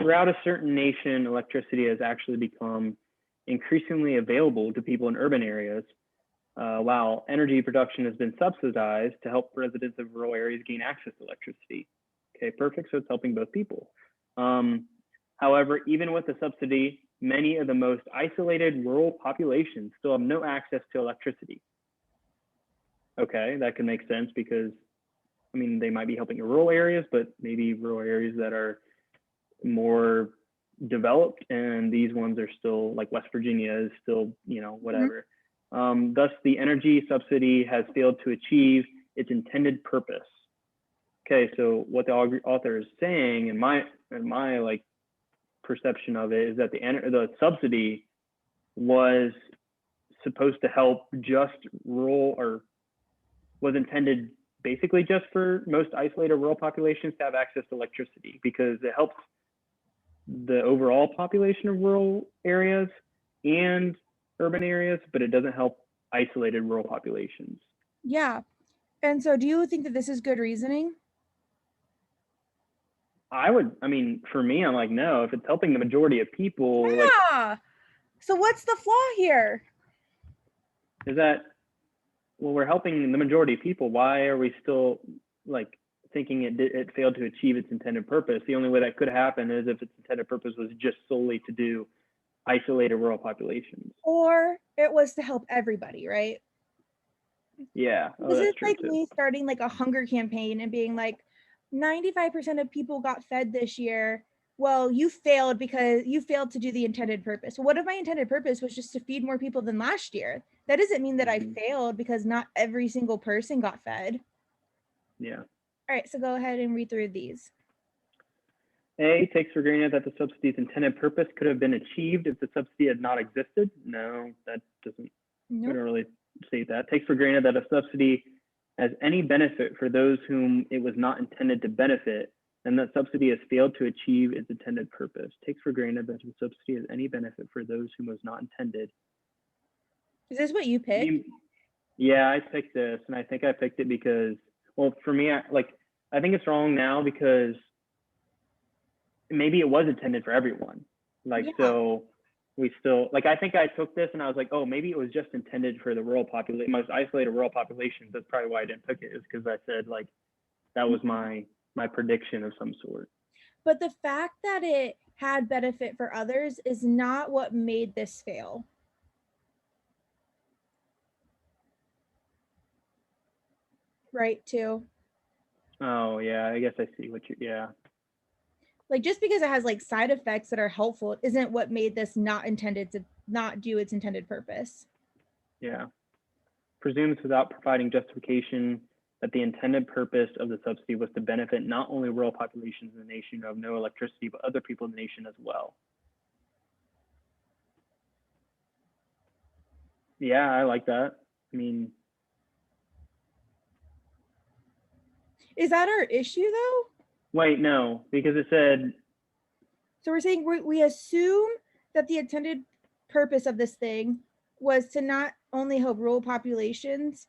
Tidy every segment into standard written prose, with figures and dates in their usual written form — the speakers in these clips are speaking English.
throughout a certain nation, electricity has actually become increasingly available to people in urban areas, while energy production has been subsidized to help residents of rural areas gain access to electricity. Okay, perfect. So it's helping both people. However, even with the subsidy, many of the most isolated rural populations still have no access to electricity. Okay, that can make sense because, I mean, they might be helping in rural areas, but maybe rural areas that are more developed, and these ones are still, like West Virginia is still, you know, whatever. Thus, the energy subsidy has failed to achieve its intended purpose. Okay, so what the author is saying, in my like perception of it, is that the subsidy was supposed to help just rural, or was intended basically just for most isolated rural populations to have access to electricity, because it helps the overall population of rural areas and urban areas, but it doesn't help isolated rural populations. Yeah. And so do you think that this is good reasoning? I mean, for me, I'm like, no, if it's helping the majority of people, like, Yeah. So what's the flaw here? is that, well, we're helping the majority of people. Why are we still like thinking it failed to achieve its intended purpose? The only way that could happen is if its intended purpose was just solely to do isolated rural populations. Or it was to help everybody, right? Yeah. Oh, This that's is true like too. me starting like a hunger campaign and being like, 95% of people got fed this year. Well, you failed because you failed to do the intended purpose. Well, what if my intended purpose was just to feed more people than last year? That doesn't mean that I failed because not every single person got fed. Yeah. All right, so go ahead and read through these. A takes for granted that the subsidy's intended purpose could have been achieved if the subsidy had not existed. No, that doesn't, we don't really state that. Takes for granted that a subsidy has any benefit for those whom it was not intended to benefit, and that subsidy has failed to achieve its intended purpose. Takes for granted that the subsidy has any benefit for those whom it was not intended. Is this what you picked? Yeah, I picked this, and I think I picked it because, well, for me, I think it's wrong now because maybe it was intended for everyone. Like, so we still, like, I think I took this and I was like, oh, maybe it was just intended for the rural population, most isolated rural populations. That's probably why I didn't pick it, is because I said, like, that was my prediction of some sort. But the fact that it had benefit for others is not what made this fail. Right, too. Oh, yeah, I guess I see what you, yeah. Like, just because it has like side effects that are helpful isn't what made this not intended to not do its intended purpose. Yeah. Presumes without providing justification that the intended purpose of the subsidy was to benefit not only rural populations in the nation who have no electricity, but other people in the nation as well. Yeah, I like that. I mean, is that our issue though? Wait, no, because it said. So we're saying we assume that the intended purpose of this thing was to not only help rural populations,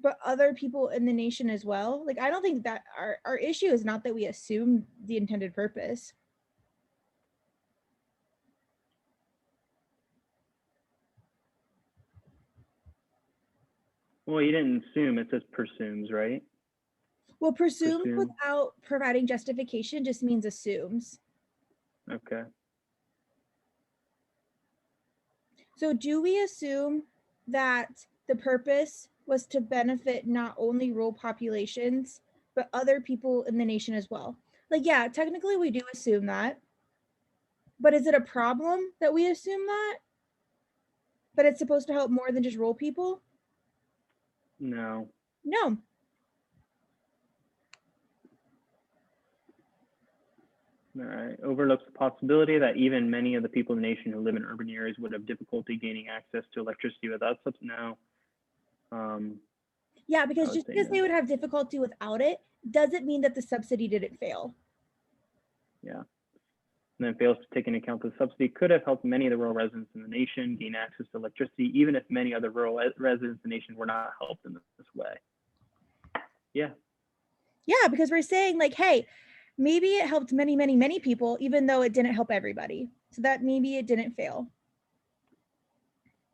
but other people in the nation as well. Like, I don't think that our issue is not that we assume the intended purpose. Well, you didn't assume, it says presumes, right? Well, presumes without providing justification just means assumes. Okay. So do we assume that the purpose was to benefit not only rural populations, but other people in the nation as well? Like, yeah, technically we do assume that. But is it a problem that we assume that? That it's supposed to help more than just rural people? No. No. All right. Overlooks the possibility that even many of the people in the nation who live in urban areas would have difficulty gaining access to electricity without subsidy. No. Yeah, because just because they would have difficulty without it doesn't mean that the subsidy didn't fail. Yeah. And then fails to take into account the subsidy could have helped many of the rural residents in the nation gain access to electricity, even if many other rural residents in the nation were not helped in this way. Yeah. Yeah, because we're saying like, hey, maybe it helped many, many, many people, even though it didn't help everybody. So that maybe it didn't fail.